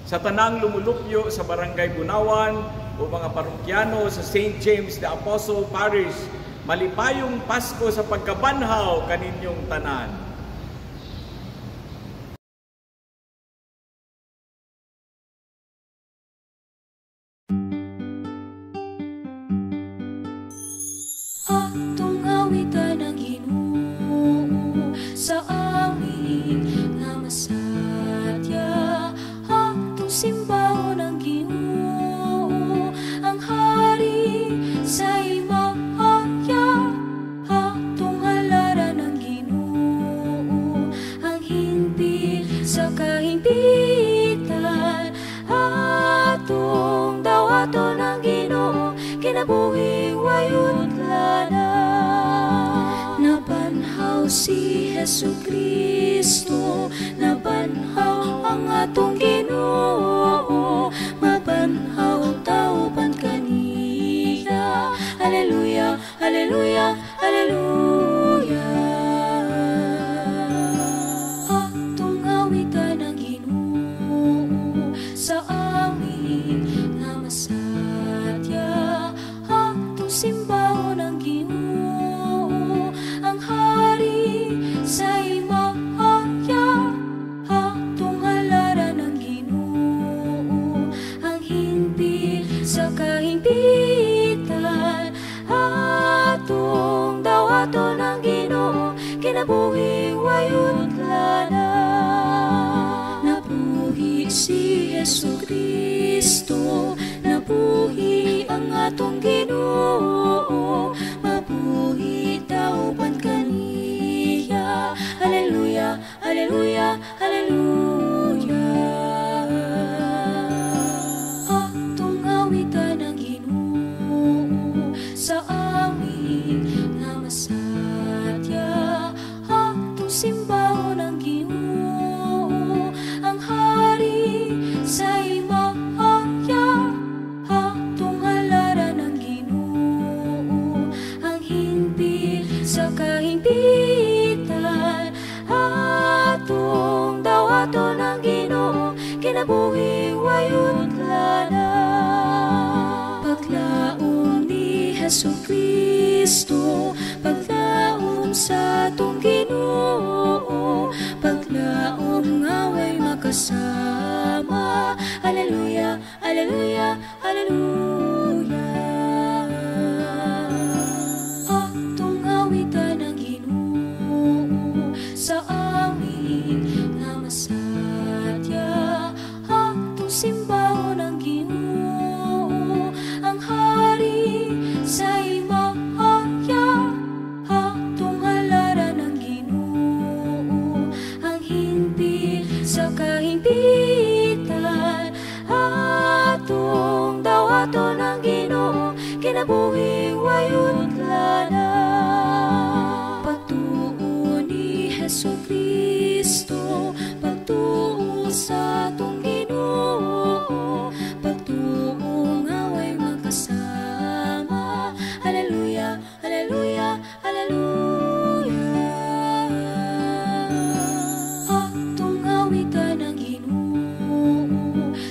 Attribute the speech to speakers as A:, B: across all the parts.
A: sa tanang lumulupyo sa Barangay Bunawan o mga parokyano sa St. James the Apostle Parish, malipayong Pasko sa pagkabanhaw kaninyong tanan.
B: Atong awitan ang Ginoo sa awit nga masatya. Atong simbahon ang Ginoo, ang hari sa imahaya. Atong halaran ang Ginoo, ang himbil sa kahimpitan. Atong dawaton ang Ginoo, kinabuhing wayud lana. Nabanhaw si Jesucristo, nabanhaw ang atong Ginoo, mabanhaw tauban kaniya. Hallelujah, hallelujah, hallelujah. Atong awitan ang Ginoo sa awit nga masatya. Atong simbahon ang Ginoo, ang hari sa imahaya. Atong halaran ang Ginoo, ang himbil sa kahimpitan. Atong dawaton ang Ginoo, kinabuhing wayud lana. Nabuhi si Jesucristo, nabuhi ang atong Ginoo, mabuhi tauban kaniya. Hallelujah, hallelujah, hallelujah. Atong awitan ang Ginoo sa awit nga masatya. Atong simbahon ang Ginoo, ang hari sa imahaya. Atong halaran ang Ginoo, ang himbil sa kahimpitan. Atong dawaton ang Ginoo, kinabuhing wayud lana. Paglaom ni Jesucristo, paglaom sa atong Ginoo, paglaom nga way makasama. Hallelujah, hallelujah, hallelujah. Atong awitan ang Ginoo sa awit nga masatya. Atong simbahon ang Ginoo, ang hari sa imahaya. Atong halaran ang Ginoo, ang himbil sa kahimpitan. Atong dawaton ang Ginoo, kinabuhing wayud lana. Pagtuo ni Jesucristo, pagtuo sa atong Ginoo, pagtuo nga way makasama. Hallelujah, hallelujah, hallelujah. Atong awitan ang Ginoo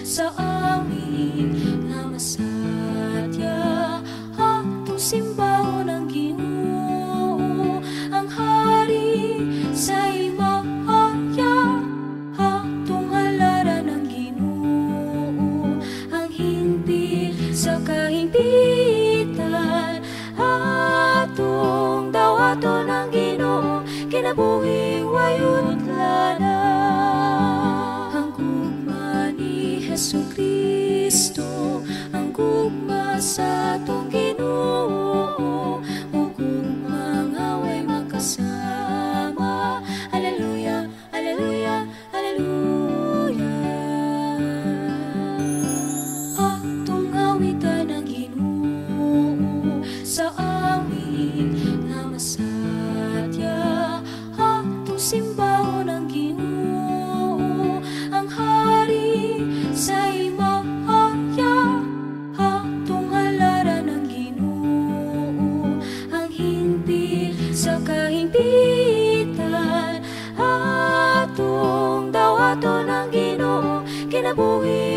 B: sa awit nga masatya. Atong simbahon ang Ginoo, ang hari sa imahaya. Atong halaran ang Ginoo, ang himbil sa kahimpitan. Atong dawaton ang Ginoo, kinabuhing wayud lana. Ang gugma ni Jesucristo, ang gugma sa atong Ginoo, o gugma nga way makasama. Hallelujah, hallelujah, hallelujah. Atong awitan ang Ginoo sa awit nga masatya. Atong simbahon ang Ginoo, ang hari sa imahaya. Atong halaran ang Ginoo, ang himbil sa kahimpitan. Atong dawaton ang Ginoo, kinabuhi